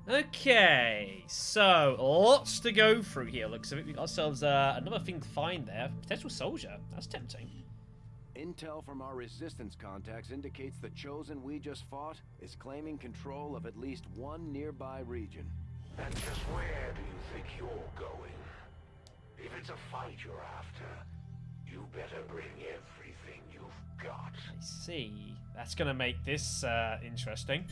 Okay, so lots to go through here. Looks like we've got ourselves another thing to find there. Potential soldier. That's tempting. Intel from our resistance contacts indicates the Chosen we just fought is claiming control of at least one nearby region. And just where do you think you're going? If it's a fight you're after, you better bring everything you've got. I see. That's going to make this interesting.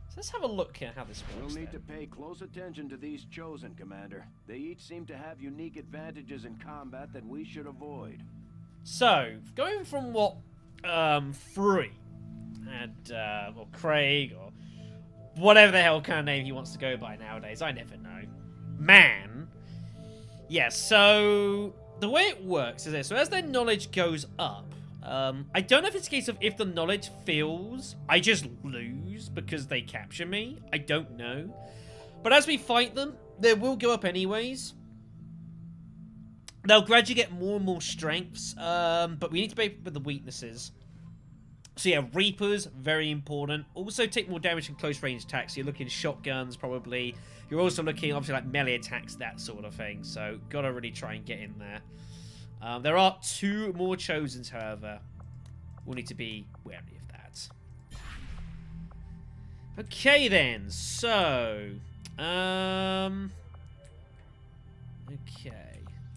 So let's have a look at how this works. We'll need to pay close attention to these Chosen, Commander. They each seem to have unique advantages in combat that we should avoid. So, going from what Free had, or Craig, or whatever the hell kind of name he wants to go by nowadays, I never know. Man. Yeah, so the way it works is this. So as their knowledge goes up, I don't know if it's a case of if the knowledge fills, I just lose because they capture me. I don't know. But as we fight them, they will go up anyways. They'll gradually get more and more strengths, but we need to pay with the weaknesses. So yeah, Reapers, very important. Also take more damage from close range attacks. So you're looking shotguns, probably. You're also looking, obviously, like melee attacks, that sort of thing. So gotta really try and get in there. There are 2 more Chosens, however. We'll need to be wary of that. Okay, then. So, okay.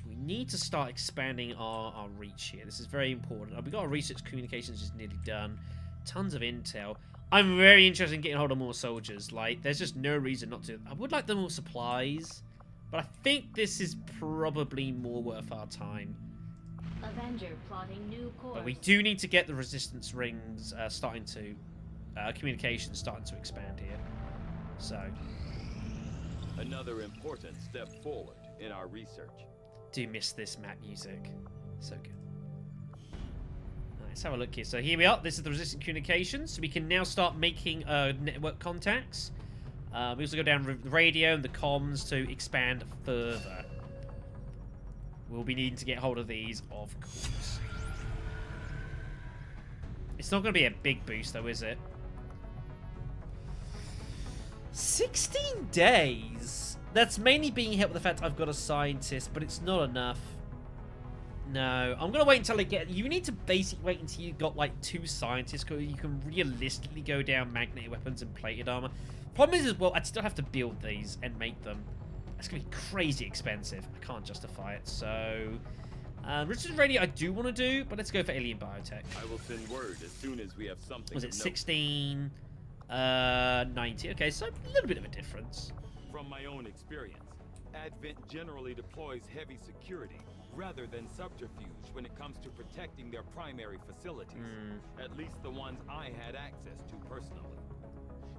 We need to start expanding our reach here. This is very important. We've got our research communications just nearly done. Tons of intel. I'm very interested in getting hold of more soldiers. Like, there's just no reason not to. I would like them more supplies, but I think this is probably more worth our time. Avenger plotting new course. But we do need to get the resistance rings starting to... communications starting to expand here. So... Another important step forward in our research. Do miss this map music. So good. Let's have a look here. So here we are. This is the resistant communications. So we can now start making network contacts. We also go down the radio and the comms to expand further. We'll be needing to get hold of these, of course. It's not going to be a big boost, though, is it? 16 days? That's mainly being helped with the fact I've got a scientist, but it's not enough. No, I'm going to wait until I get... You need to basically wait until you've got, like, 2 scientists, because you can realistically go down magnetic weapons and plated armor. Problem is, well, I'd still have to build these and make them. It's going to be crazy expensive. I can't justify it, so... Resistance radio I do want to do, but let's go for alien biotech. I will send word as soon as we have something. Was it 16... 90. Okay, so a little bit of a difference. From my own experience, Advent generally deploys heavy security rather than subterfuge when it comes to protecting their primary facilities. At least the ones I had access to personally.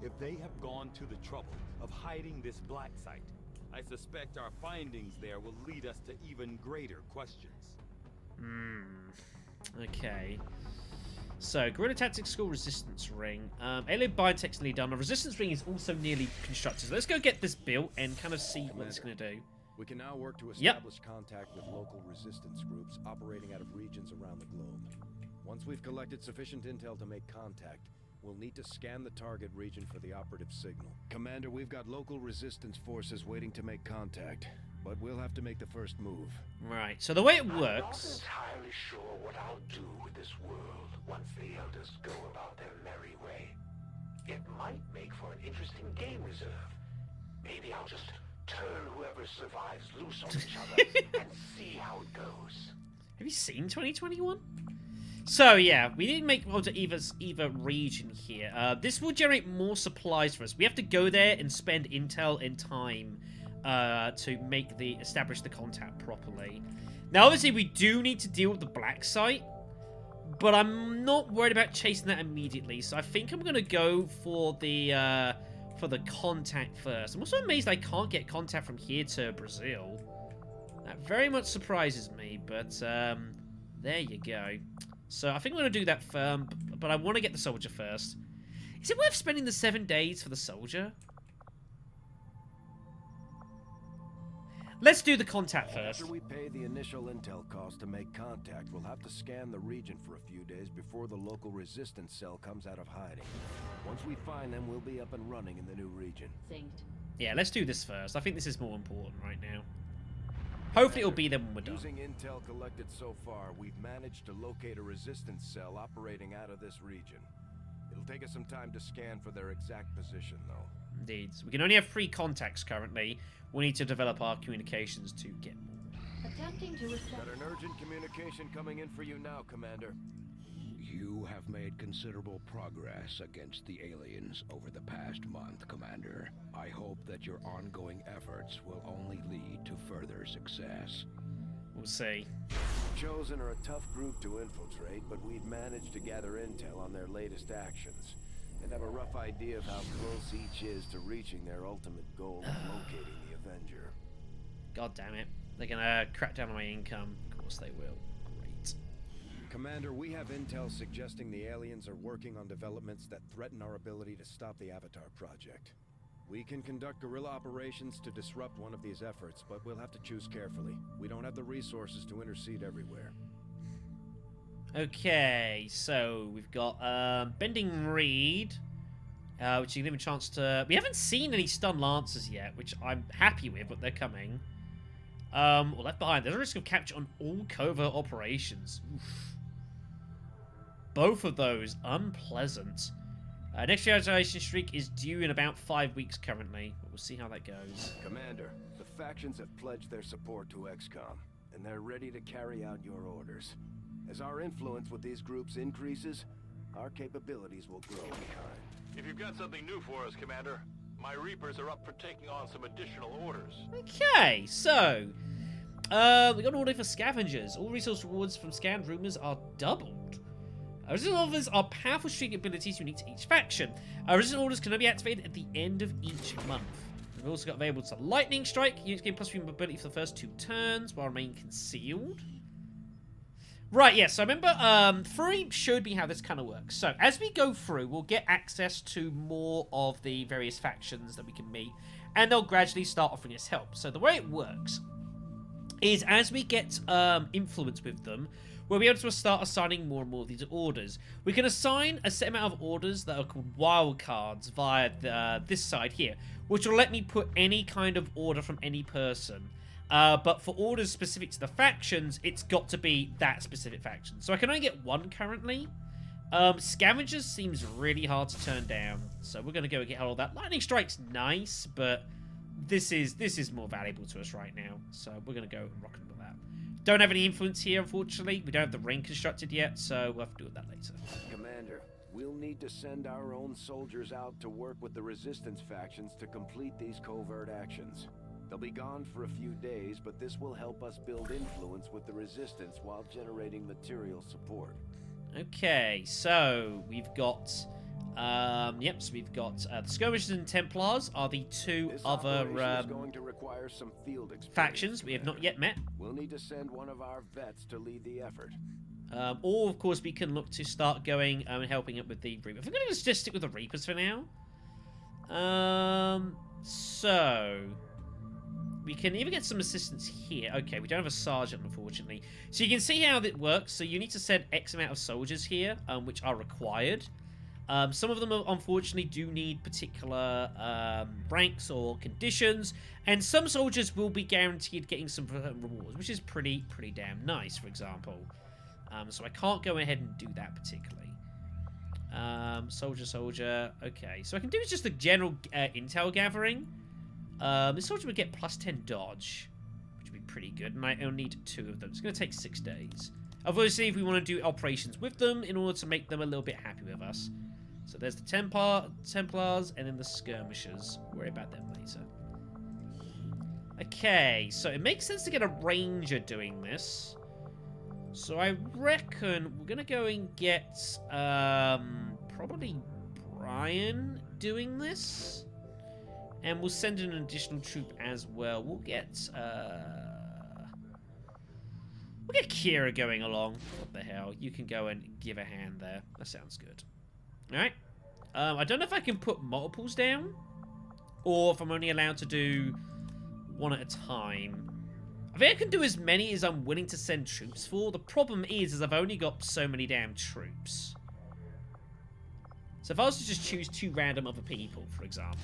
If they have gone to the trouble of hiding this black site, I suspect our findings there will lead us to even greater questions. Okay. So, Guerrilla Tactics School Resistance Ring. Alien Biotech's nearly done. The Resistance Ring is also nearly constructed. So let's go get this built and kind of see what it's going to do. We can now work to establish contact with local resistance groups operating out of regions around the globe. Once we've collected sufficient intel to make contact, we'll need to scan the target region for the operative signal. Commander, we've got local resistance forces waiting to make contact, but we'll have to make the first move. Right, so the way it I'm works... not entirely sure what I'll do with this world once the elders go about their merry way. It might make for an interesting game reserve. Maybe I'll just turn whoever survives loose on each other and see how it goes. Have you seen 2021? So, yeah, we need to make hold to either region here. This will generate more supplies for us. We have to go there and spend intel and time to establish the contact properly. Now, obviously, we do need to deal with the black site, but I'm not worried about chasing that immediately. So I think I'm going to go for the contact first. I'm also amazed I can't get contact from here to Brazil. That very much surprises me, but there you go. So I think I'm going to do that but I want to get the soldier first. Is it worth spending the 7 days for the soldier? let's do the contact first. After we pay the initial intel cost to make contact, we'll have to scan the region for a few days before the local resistance cell comes out of hiding. Once we find them, we'll be up and running in the new region. Synced. Yeah, let's do this first. I think this is more important right now. Hopefully it'll be there when we're done. Using intel collected so far, we've managed to locate a resistance cell operating out of this region. It'll take us some time to scan for their exact position, though. Indeed. So we can only have 3 contacts currently. We need to develop our communications to get more. Attempting to reset. Got an urgent communication coming in for you now, Commander. You have made considerable progress against the aliens over the past month, Commander. I hope that your ongoing efforts will only lead to further success. We'll see. Chosen are a tough group to infiltrate, but we've managed to gather intel on their latest actions and have a rough idea of how close each is to reaching their ultimate goal of locating the Avenger. God damn it. They're gonna crack down on my income. Of course they will. Great. Commander, we have intel suggesting the aliens are working on developments that threaten our ability to stop the Avatar project. We can conduct guerrilla operations to disrupt one of these efforts, but we'll have to choose carefully. We don't have the resources to intercede everywhere. Okay, so we've got Bending Reed, which you can give a chance to... We haven't seen any stun lancers yet, which I'm happy with, but they're coming. Well, Left Behind. There's a risk of capture on all covert operations. Oof. Both of those unpleasant. Next generation streak is due in about 5 weeks currently, but we'll see how that goes. Commander, the factions have pledged their support to XCOM, and they're ready to carry out your orders. As our influence with these groups increases, our capabilities will grow in kind. If you've got something new for us, Commander, my Reapers are up for taking on some additional orders. Okay, so we got an order for scavengers. All resource rewards from scanned rumors are doubled. Original orders are powerful streak abilities unique to each faction. Original orders can only be activated at the end of each month. We've also got available to Lightning Strike. Units gain +3 mobility for the first 2 turns while remain concealed. Right, yes, so I remember 3 showed me how this kind of works. So as we go through, we'll get access to more of the various factions that we can meet, and they'll gradually start offering us help. So the way it works is as we get influence with them, we'll be able to start assigning more and more of these orders. We can assign a set amount of orders that are called wildcards via this side here, which will let me put any kind of order from any person. But for orders specific to the factions, it's got to be that specific faction. So I can only get 1 currently. Scavengers seems really hard to turn down, so we're going to go and get hold of that. Lightning Strike's nice, but this is more valuable to us right now, so we're going to go and rock and with that. Don't have any influence here, unfortunately. We don't have the ring constructed yet, so we'll have to do that later. Commander, we'll need to send our own soldiers out to work with the resistance factions to complete these covert actions. They'll be gone for a few days, but this will help us build influence with the resistance while generating material support. Okay, so we've got so we've got the Skirmishers and Templars are the 2 This other operation is going to require some field experience, factions we have not yet met. We'll need to send one of our vets to lead the effort. Or, of course, we can look to start going and helping up with the Reapers. I'm going to just stick with the Reapers for now. So we can even get some assistance here. Okay, we don't have a sergeant, unfortunately. So you can see how it works. So you need to send X amount of soldiers here, which are required. Some of them, unfortunately, do need particular ranks or conditions, and some soldiers will be guaranteed getting some rewards, which is pretty damn nice, for example. So I can't go ahead and do that particularly. Soldier. Okay, so I can do just the general intel gathering. This soldier would get +10 dodge, which would be pretty good, and I only need 2 of them. It's going to take 6 days. Obviously, if we want to do operations with them in order to make them a little bit happy with us. So there's the Templars and then the Skirmishers. We'll worry about them later. Okay, so it makes sense to get a Ranger doing this. So I reckon we're going to go and get probably Brian doing this. And we'll send in an additional troop as well. We'll get Kira going along. What the hell? You can go and give a hand there. That sounds good. Alright. I don't know if I can put multiples down, or if I'm only allowed to do 1 at a time. I think I can do as many as I'm willing to send troops for. The problem is I've only got so many damn troops. So if I was to just choose 2 random other people, for example,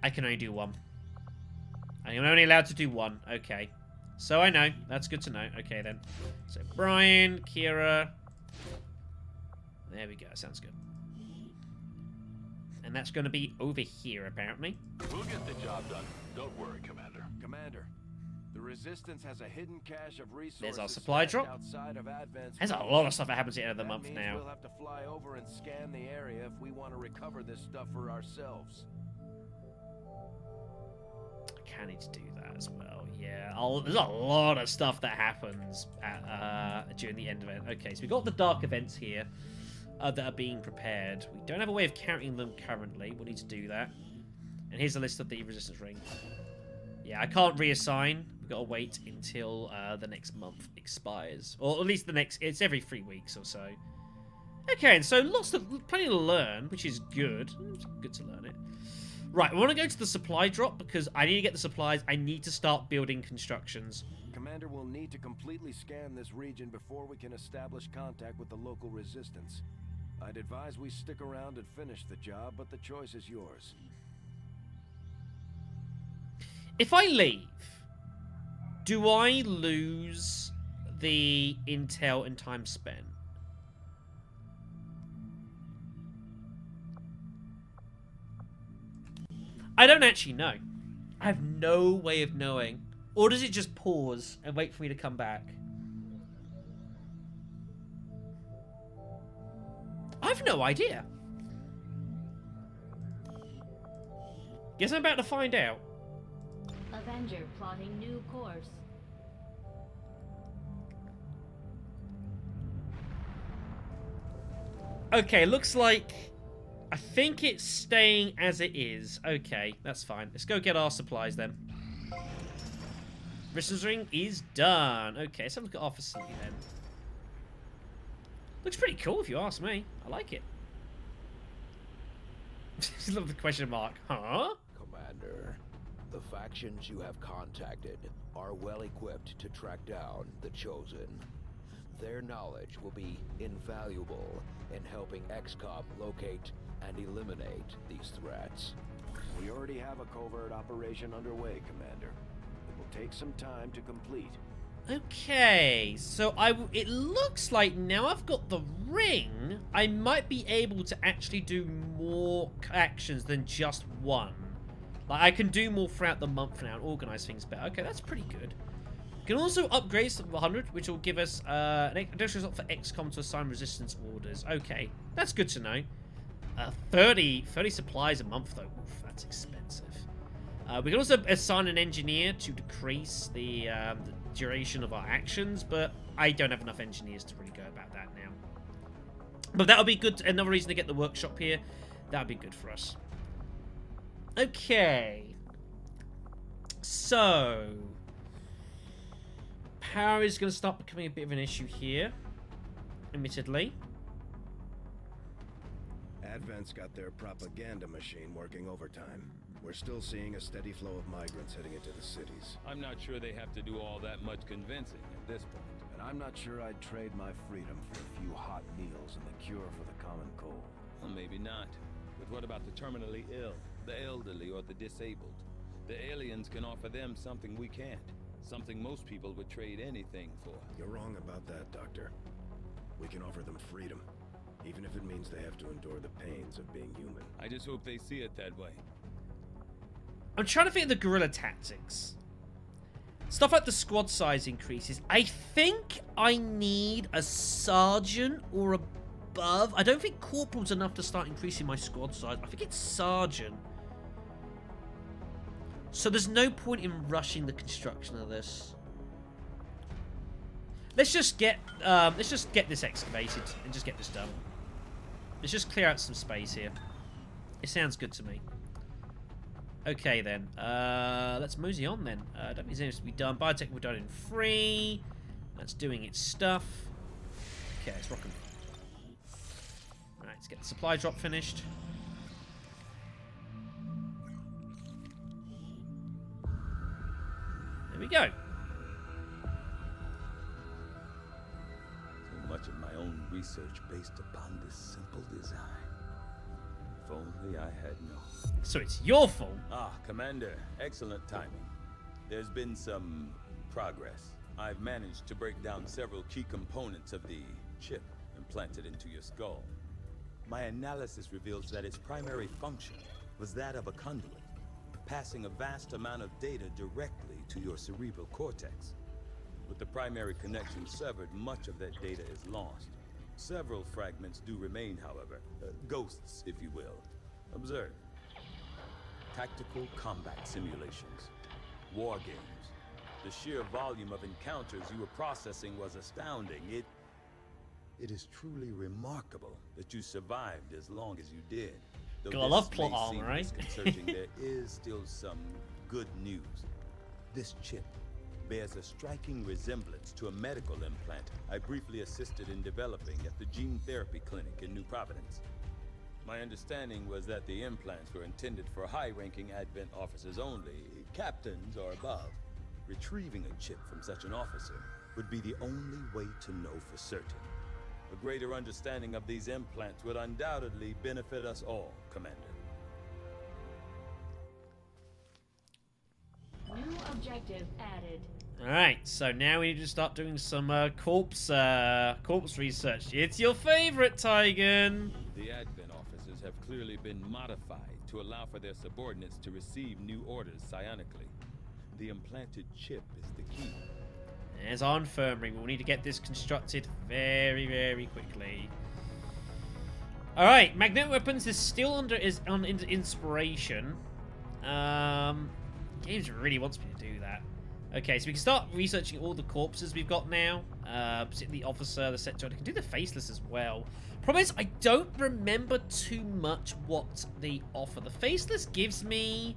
I can only do 1. I am only allowed to do 1. Okay. So I know. That's good to know. Okay, then. So Brian, Kira. There we go. Sounds good. And that's going to be over here, apparently. We'll get the job done. Don't worry, Commander. Commander, the Resistance has a hidden cache of resources. There's our supply drop. Outside of Advent's There's a lot of stuff that happens at the end of the month means now. We'll have to fly over and scan the area if we want to recover this stuff for ourselves. I kind of need to do that as well. Yeah, there's a lot of stuff that happens at, during the end of it. Okay, so we've got the dark events here that are being prepared. We don't have a way of counting them currently. We'll need to do that. And here's a list of the resistance ring. Yeah, I can't reassign. We've got to wait until the next month expires. Or at least it's every 3 weeks or so. Okay, and so plenty to learn, which is good. It's good to learn it. Right, I want to go to the supply drop because I need to get the supplies. I need to start building constructions. Commander will need to completely scan this region before we can establish contact with the local resistance. I'd advise we stick around and finish the job, but the choice is yours. If I leave, do I lose the intel and time spent? I don't actually know. I have no way of knowing. Or does it just pause and wait for me to come back? I have no idea. Guess I'm about to find out. Avenger plotting new course. Okay, looks like... I think it's staying as it is. Okay, that's fine. Let's go get our supplies then. Resistance ring is done. Okay, let's have a look at our facility then. Looks pretty cool if you ask me. I like it. I love the question mark. Huh? Commander, the factions you have contacted are well equipped to track down the Chosen. Their knowledge will be invaluable in helping XCOM locate and eliminate these threats. We already have a covert operation underway, Commander. It will take some time to complete. Okay, so it looks like now I've got the ring, I might be able to actually do more actions than just one. Like, I can do more throughout the month now and organize things better. Okay, that's pretty good. We can also upgrade to 100, which will give us an additional slot for XCOM to assign resistance orders. Okay, that's good to know. 30 supplies a month, though. Oof, that's expensive. We can also assign an engineer to decrease the duration of our actions, but I don't have enough engineers to really go about that now. But that'll be good. Another reason to get the workshop here. That'll be good for us. Okay. So... power is going to start becoming a bit of an issue here. Admittedly. Advent's got their propaganda machine working overtime. We're still seeing a steady flow of migrants heading into the cities. I'm not sure they have to do all that much convincing at this point. And I'm not sure I'd trade my freedom for a few hot meals and the cure for the common cold. Well, maybe not. But what about the terminally ill, the elderly, or the disabled? The aliens can offer them something we can't. Something most people would trade anything for. You're wrong about that, Doctor. We can offer them freedom, even if it means they have to endure the pains of being human. I just hope they see it that way. I'm trying to think of the guerrilla tactics. Stuff like the squad size increases. I think I need a sergeant or above. I don't think corporal's enough to start increasing my squad size. I think it's sergeant. So there's no point in rushing the construction of this. Let's just get this excavated and just get this done. Let's just clear out some space here. It sounds good to me. Okay then, let's mosey on then. I don't think there's anything to be done. Biotech we're done in 3. That's doing its stuff. Okay, let's rock 'em. Alright, let's get the supply drop finished. we go. So much of my own research based upon this simple design. If only I had known. So it's your fault. Ah, Commander, excellent timing. There's been some progress. I've managed to break down several key components of the chip implanted into your skull. My analysis reveals that its primary function was that of a conduit, passing a vast amount of data directly to your cerebral cortex. With the primary connection severed, much of that data is lost. Several fragments do remain, however. Ghosts, if you will. Observe. Tactical combat simulations. War games. The sheer volume of encounters you were processing was astounding. It is truly remarkable that you survived as long as you did. Though Gotta love plot armor, right? Disconcerting, there is still some good news. This chip bears a striking resemblance to a medical implant I briefly assisted in developing at the gene therapy clinic in New Providence. My understanding was that the implants were intended for high-ranking Advent officers only, captains or above. Retrieving a chip from such an officer would be the only way to know for certain. A greater understanding of these implants would undoubtedly benefit us all, Commander. New objective added. Alright, so now we need to start doing some corpse research. It's your favorite, Tygan! The Advent officers have clearly been modified to allow for their subordinates to receive new orders psionically. The implanted chip is the key. There's our infirmary. We'll need to get this constructed very, very quickly. Alright, magnetic weapons is still under inspiration. Games really wants me to do that. Okay, so we can start researching all the corpses we've got now. Particularly the officer, the sector. I can do the faceless as well. Problem is, I don't remember too much what they offer. The faceless gives me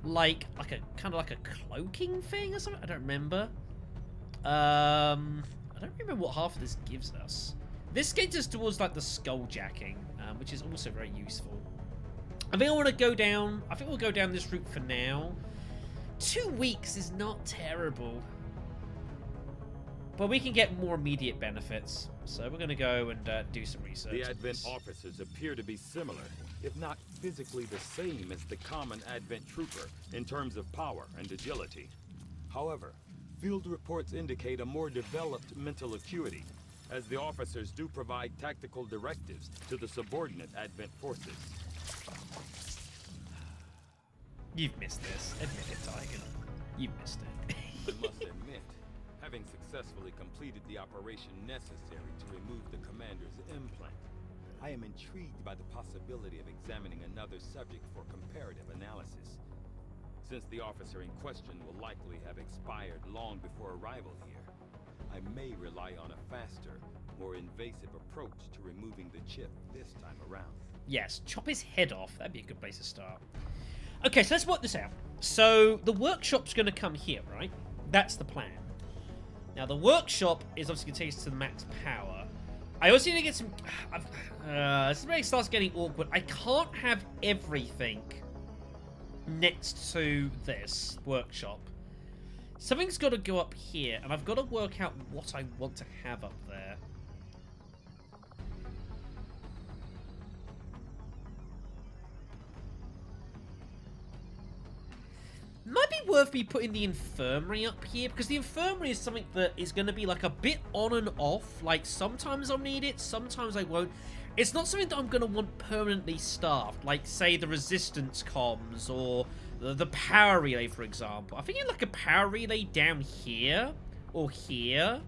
like a kind of like a cloaking thing or something. I don't remember. I don't remember what half of this gives us. This gets us towards like the skulljacking, which is also very useful. I think I want to go down. I think we'll go down this route for now. 2 weeks is not terrible, but we can get more immediate benefits. So we're going to go and do some research. The Advent officers appear to be similar, if not physically the same as the common Advent trooper in terms of power and agility. However, field reports indicate a more developed mental acuity, as the officers do provide tactical directives to the subordinate Advent forces. You've missed this. Admit it, Tygan. You've missed it. I must admit, having successfully completed the operation necessary to remove the commander's implant, I am intrigued by the possibility of examining another subject for comparative analysis. Since the officer in question will likely have expired long before arrival here, I may rely on a faster, more invasive approach to removing the chip this time around. Yes, chop his head off. That'd be a good place to start. Okay, so let's work this out. So the workshop's going to come here, right? That's the plan. Now the workshop is obviously going to take us to the max power. I also need to get some... this is where it starts getting awkward. I can't have everything next to this workshop. Something's got to go up here, and I've got to work out what I want to have up there. Might be worth me putting the infirmary up here, because the infirmary is something that is going to be like a bit on and off. Like, sometimes I'll need it, sometimes I won't. It's not something that I'm going to want permanently staffed, like, say, the resistance comms or the power relay, for example. I think like a power relay down here or here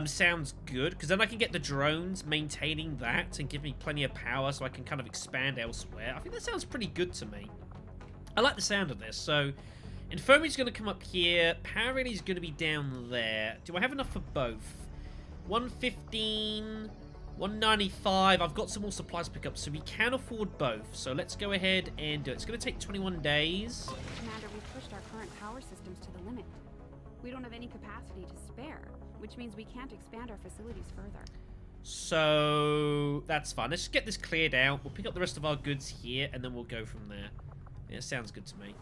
sounds good, because then I can get the drones maintaining that and give me plenty of power so I can kind of expand elsewhere. I think that sounds pretty good to me. I like the sound of this. So, infirmary's going to come up here. Power relay's going to be down there. Do I have enough for both? 115, 195. I've got some more supplies to pick up, so we can afford both. So let's go ahead and do it. It's going to take 21 days. Commander, we've pushed our current power systems to the limit. We don't have any capacity to spare, which means we can't expand our facilities further. So, that's fine. Let's just get this cleared out. We'll pick up the rest of our goods here, and then we'll go from there. Yeah, sounds good to me.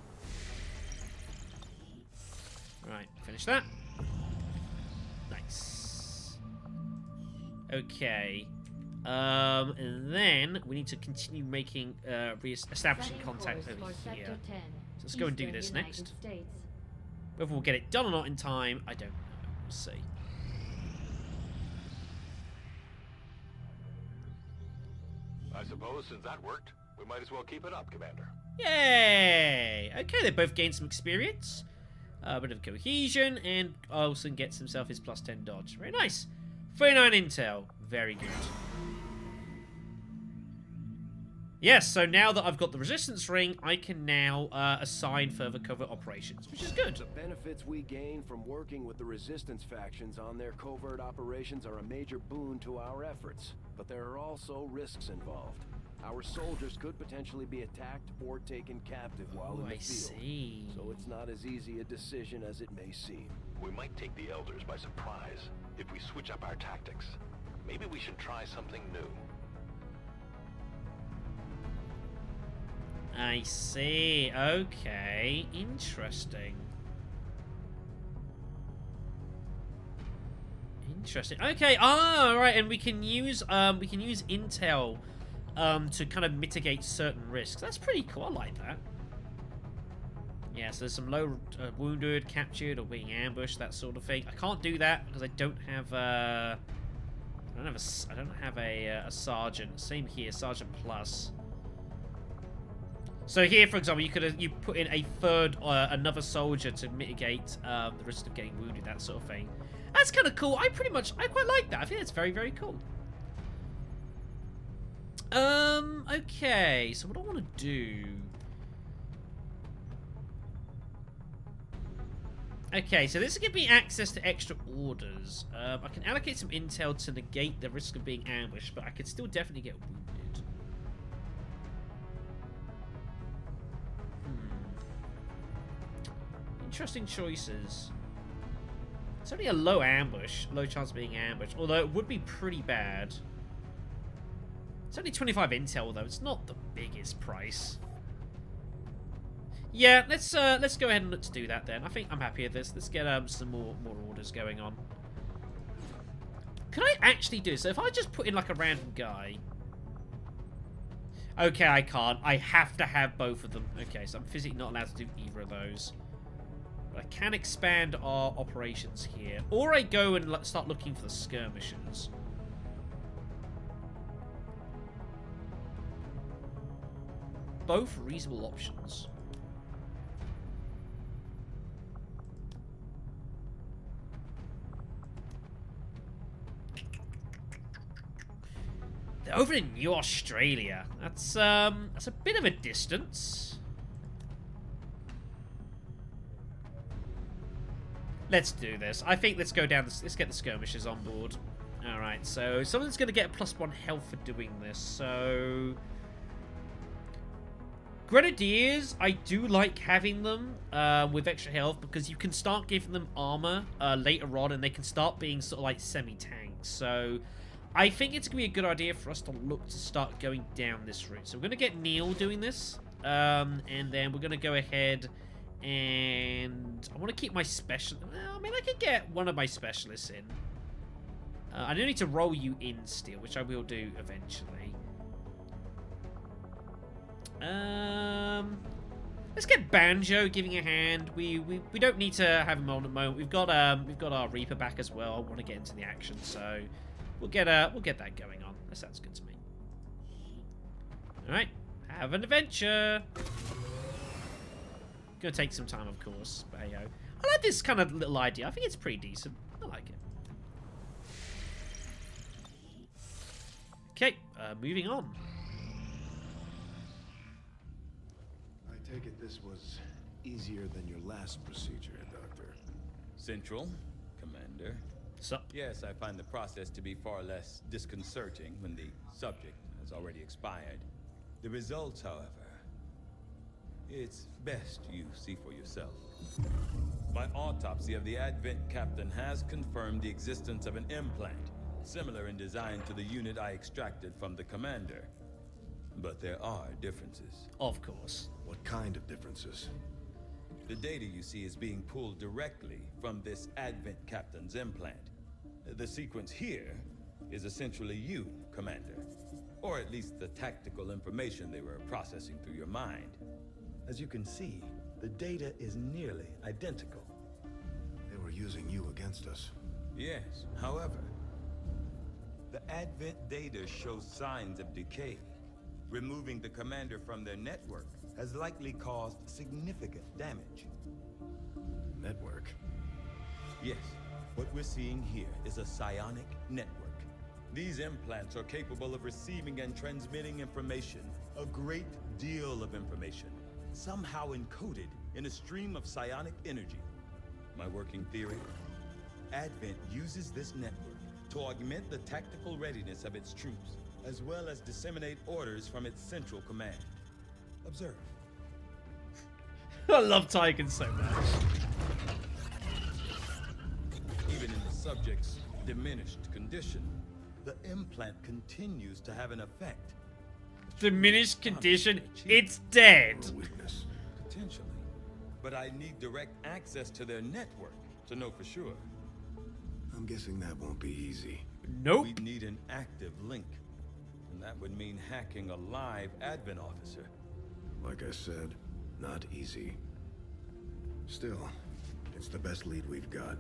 Right, finish that. Nice. Okay. And then we need to continue making, establishing Setting contact course over for here. Sector 10, So let's go and do Eastern this United next. States. Whether we'll get it done or not in time, I don't know. We'll see. I suppose since that worked, we might as well keep it up, Commander. Yay! Okay, they both gained some experience. A bit of cohesion, and Olsen gets himself his +10 dodge. Very nice. 39 intel. Very good. Yes, so now that I've got the resistance ring, I can now assign further covert operations, which is good. The benefits we gain from working with the resistance factions on their covert operations are a major boon to our efforts, but there are also risks involved. Our soldiers could potentially be attacked or taken captive while in the I field. see. So it's not as easy a decision as it may seem. We might take the Elders by surprise if we switch up our tactics. Maybe we should try something new. I see. Okay. Interesting. Interesting. Okay. Ah, right. And we can use intel to kind of mitigate certain risks. That's pretty cool. I like that. Yeah. So there's some low wounded, captured, or being ambushed, that sort of thing. I can't do that because I don't have I don't have a sergeant. Same here, sergeant plus. So here, for example, you put in a third, another soldier to mitigate the risk of getting wounded, that sort of thing. That's kind of cool. I quite like that. I think it's very, very cool. Okay. So what I want to do? Okay, so this is giving me access to extra orders. I can allocate some intel to negate the risk of being ambushed, but I could still definitely get wounded. Interesting choices. It's only a low chance of being ambushed, although it would be pretty bad. It's only 25 intel though, it's not the biggest price. Yeah, let's go ahead and let's do that then. I think I'm happy with this. Let's get some more orders going on. Can I actually do this? So if I just put in like a random guy. Okay, I can't. I have to have both of them. Okay, so I'm physically not allowed to do either of those. But I can expand our operations here. Or I go and start looking for the skirmishers. Both reasonable options. They're over in New Australia. That's a bit of a distance. Let's do this. I think let's go down. Let's get the skirmishers on board. All right. So someone's going to get a +1 health for doing this. So Grenadiers, I do like having them with extra health because you can start giving them armor later on, and they can start being sort of like semi-tanks. So I think it's going to be a good idea for us to look to start going down this route. So we're going to get Neil doing this, and then we're going to go ahead. And I want to keep my special. Well, I mean, I could get one of my specialists in. I do need to roll you in still, which I will do eventually. Let's get Banjo giving a hand. We don't need to have him on at the moment. We've got our Reaper back as well. I want to get into the action, so we'll get that going on. That sounds good to me. All right, have an adventure. Gonna take some time, of course, but hey, I like this kind of little idea. I think it's pretty decent. I like it. Okay, moving on. I take it this was easier than your last procedure, Doctor. Central, Commander. Sup? Yes, I find the process to be far less disconcerting when the subject has already expired. The results, however, it's best you see for yourself. My autopsy of the Advent captain has confirmed the existence of an implant, similar in design to the unit I extracted from the commander. But there are differences. Of course. What kind of differences? The data you see is being pulled directly from this Advent Captain's implant. The sequence here is essentially you, Commander. Or at least the tactical information they were processing through your mind. As you can see, the data is nearly identical. They were using you against us. Yes, however, the Advent data shows signs of decay. Removing the commander from their network has likely caused significant damage. Network? Yes, what we're seeing here is a psionic network. These implants are capable of receiving and transmitting information, a great deal of information, somehow encoded in a stream of psionic energy. My working theory? Advent uses this network to augment the tactical readiness of its troops, as well as disseminate orders from its central command. Observe. I love Tygan so much. Even in the subject's diminished condition, the implant continues to have an effect. Diminished condition, it's dead. Or weakness. Potentially. But I need direct access to their network to know for sure. I'm guessing that won't be easy. Nope. We'd need an active link. And that would mean hacking a live Advent officer. Like I said, not easy. Still, it's the best lead we've got.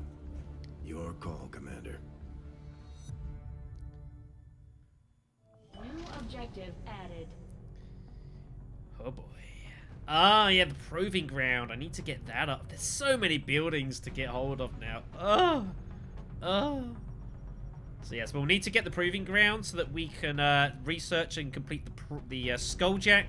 Your call, Commander. New objective added. Oh boy. Ah, yeah, the proving ground. I need to get that up. There's so many buildings to get hold of now. Oh. So yes, we'll need to get the proving ground so that we can research and complete the skulljack,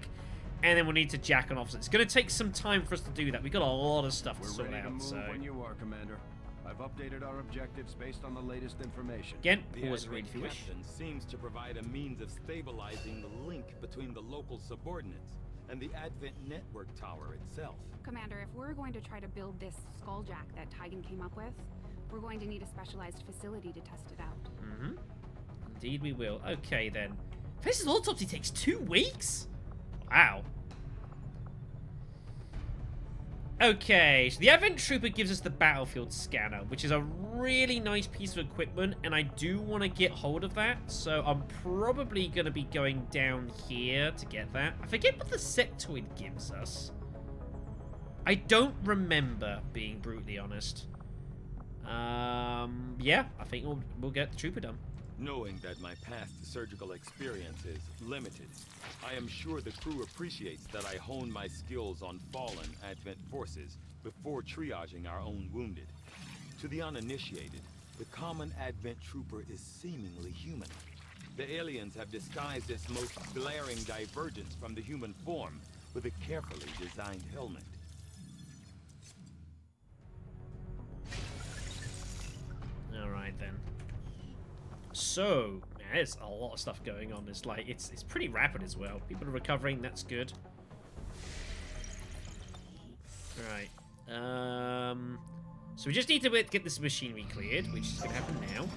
and then we'll need to jack an officer. It's going to take some time for us to do that. We've got a lot of stuff to We're sort ready to out. move So when you are, Commander. I've updated our objectives based on the latest information. again, The pause Advent read if you wish. captain seems to provide a means of stabilizing the link between the local subordinates and the Advent network tower itself. Commander, if we're going to try to build this skulljack that Tygan came up with, we're going to need a specialized facility to test it out. Mm-hmm. Indeed we will. Okay then. Faces autopsy takes 2 weeks? Wow. Okay, so the Advent Trooper gives us the battlefield scanner, which is a really nice piece of equipment, and I do want to get hold of that, so I'm probably going to be going down here to get that. I forget what the sectoid gives us. I don't remember, being brutally honest. Yeah, I think we'll get the Trooper done. Knowing that my past surgical experience is limited, I am sure the crew appreciates that I hone my skills on fallen Advent forces before triaging our own wounded. To the uninitiated, the common Advent trooper is seemingly human. The aliens have disguised its most glaring divergence from the human form with a carefully designed helmet. Alright then. So, man, there's a lot of stuff going on. It's like, it's pretty rapid as well. People are recovering, that's good. Alright. So we just need to get this machinery cleared, which is going to happen now.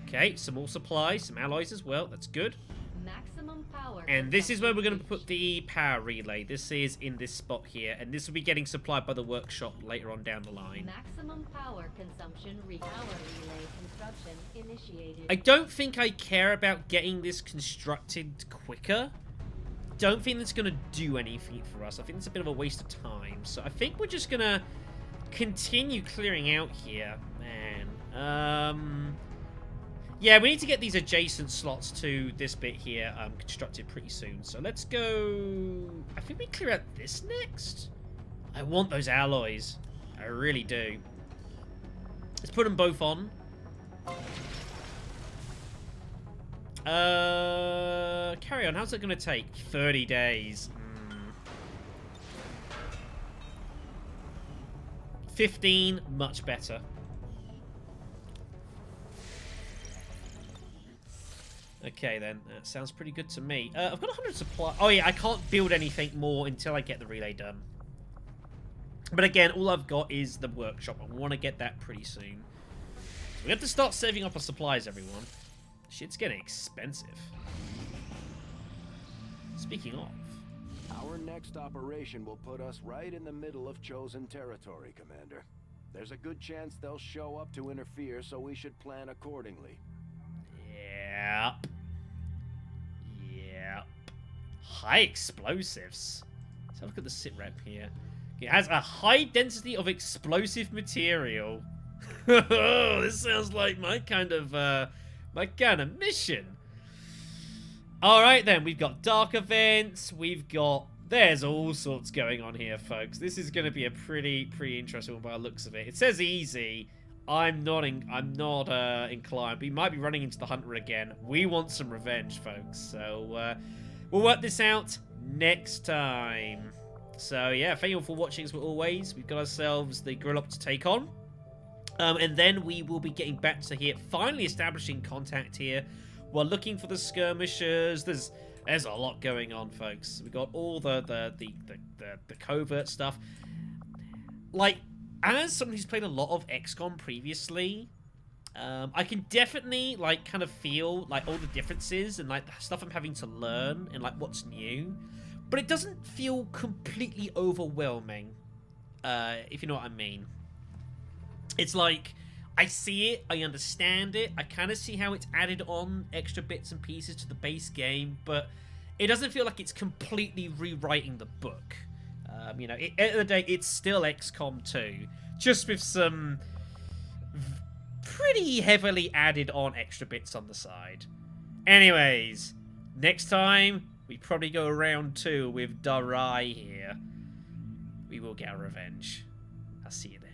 Okay, some more supplies, some alloys as well, that's good. Maximum power. And this is where we're going to put the power relay. This is in this spot here, and this will be getting supplied by the workshop later on down the line. Maximum power consumption. Power relay construction initiated. I don't think I care about getting this constructed quicker. Don't think that's going to do anything for us. I think it's a bit of a waste of time. So I think we're just going to continue clearing out here, man. Yeah, we need to get these adjacent slots to this bit here constructed pretty soon. So let's go... I think we clear out this next. I want those alloys. I really do. Let's put them both on. Carry on. How's it going to take? 30 days. 15, much better. Okay then, that sounds pretty good to me. I've got 100 supply. Oh yeah, I can't build anything more until I get the relay done. But again, all I've got is the workshop. I want to get that pretty soon. So we have to start saving up our supplies, everyone. Shit's getting expensive. Speaking of, Our next operation will put us right in the middle of chosen territory, Commander. There's a good chance they'll show up to interfere, so we should plan accordingly. Yep. Yep. High explosives. Let's have a look at the sit rep here. It has a high density of explosive material. This sounds like my kind of mission. Alright then, we've got dark events, there's all sorts going on here, folks. This is going to be a pretty interesting one by the looks of it. It says easy. I'm not inclined. We might be running into the hunter again. We want some revenge, folks. So we'll work this out next time. So yeah, thank you all for watching as always. We've got ourselves the gorilla to take on. And then we will be getting back to here, finally establishing contact here. We're looking for the skirmishers. There's a lot going on, folks. We got all the covert stuff. Like, as someone who's played a lot of XCOM previously, I can definitely kind of feel all the differences and the stuff I'm having to learn and what's new. But it doesn't feel completely overwhelming, if you know what I mean. It's I see it, I understand it, I kind of see how it's added on extra bits and pieces to the base game, but it doesn't feel like it's completely rewriting the book. At the end of the day, it's still XCOM 2, just with some pretty heavily added on extra bits on the side. Anyways, next time, we probably go round 2 with Darai here. We will get our revenge. I'll see you then.